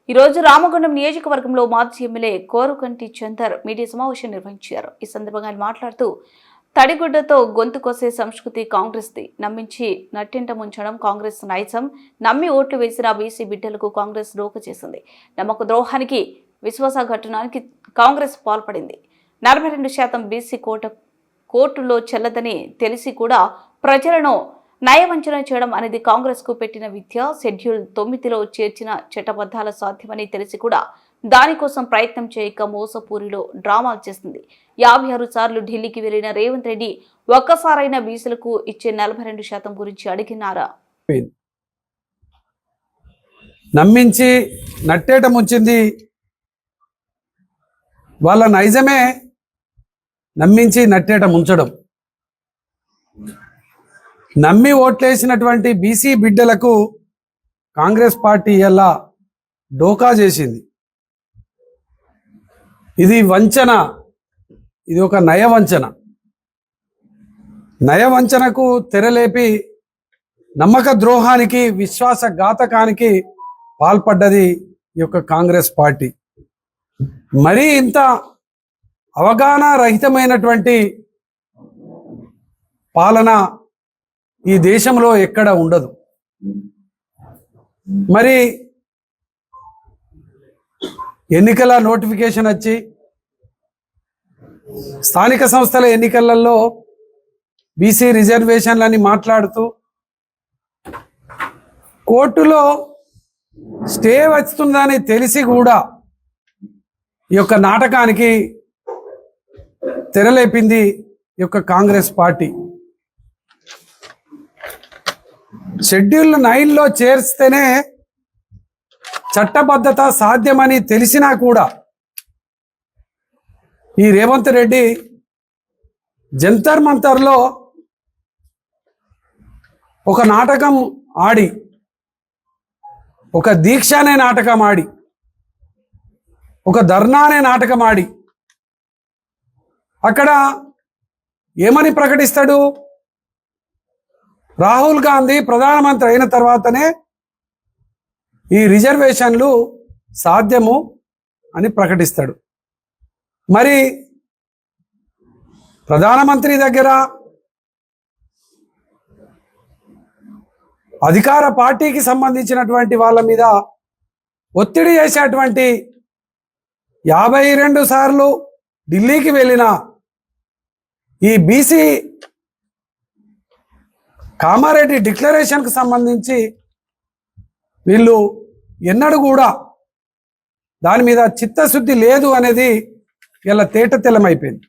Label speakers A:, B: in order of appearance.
A: ఈ రోజు రామగుండం నియోజకవర్గంలో మాజీ ఎమ్మెల్యే కోరుకంటి చందర్ మీడియా సమావేశం నిర్వహించారు. ఈ సందర్భంగా ఆయన మాట్లాడుతూ తడిగుడ్డతో గొంతు కోసే సంస్కృతి కాంగ్రెస్ది, నమ్మించి నట్టింట ముంచడం కాంగ్రెస్ నైజం, నమ్మి ఓట్లు వేసిన బీసీ బిడ్డలకు కాంగ్రెస్ రోక చేసింది. నమ్మక ద్రోహానికి, విశ్వాసఘాతునానికి కాంగ్రెస్ పాల్పడింది. 42% బీసీ కోర్టులో చెల్లదని తెలిసి కూడా ప్రజలను నయవంచన చేయడం అనేది కాంగ్రెస్ కు పెట్టిన విద్య. షెడ్యూల్ 9లో చేర్చిన చట్టబద్ధాల సాధ్యమని తెలిసి కూడా దానికోసం ప్రయత్నం చేయక మోసపూరిలో డ్రామాలు చేస్తుంది. 56 సార్లు ఢిల్లీకి వెళ్లిన రేవంత్ రెడ్డి ఒక్కసారైనా బీసీలకు ఇచ్చే 42% గురించి అడిగినారా?
B: నమ్మించి నట్టేట ముంచింది వాళ్ళ నైజమే, నమ్మించి నట్టేట ముంచడం. నమ్మి ఓట్లేసినటువంటి బీసీ బిడ్డలకు కాంగ్రెస్ పార్టీ ఇలా డోకా చేసింది. ఇది వంచన, ఇది ఒక నయవంచన. నయవంచనకు తెరలేపి నమ్మక ద్రోహానికి, విశ్వాసఘాతకానికి పాల్పడ్డది ఈ యొక్క కాంగ్రెస్ పార్టీ. మరీ ఇంత అవగాహన రహితమైనటువంటి పాలన ఈ దేశంలో ఎక్కడ ఉండదు. మరి ఎన్నికల నోటిఫికేషన్ వచ్చి స్థానిక సంస్థల ఎన్నికలలో బీసీ రిజర్వేషన్లని మాట్లాడుతూ కోర్టులో స్టే వస్తుందని తెలిసి కూడా ఈ యొక్క నాటకానికి తెరలేపింది ఈ యొక్క కాంగ్రెస్ పార్టీ. షెడ్యూల్ 9లో చేర్స్తేనే చట్టబద్ధత సాధ్యమని తెలిసినా కూడా ఈ రేవంత్ రెడ్డి జంతర్ మంతర్లో ఒక నాటకం ఆడి, ఒక దీక్ష అనే నాటకం ఆడి, ఒక ధర్నా అనే నాటకం ఆడి అక్కడ ఏమని ప్రకటిస్తాడు? రాహుల్ గాంధీ ప్రధానమంత్రి అయిన తర్వాతనే ఈ రిజర్వేషన్లు సాధ్యము అని ప్రకటిస్తాడు. మరి ప్రధానమంత్రి దగ్గర అధికార పార్టీకి సంబంధించినటువంటి వాళ్ళ మీద ఒత్తిడి చేసేటువంటి 52 సార్లు ఢిల్లీకి వెళ్ళిన ఈ బీసీ కామారెడ్డి డిక్లరేషన్కు సంబంధించి వీళ్ళు ఎన్నడూ కూడా దాని మీద చిత్తశుద్ధి లేదు అనేది ఇలా తేటతెల్లమైపోయింది.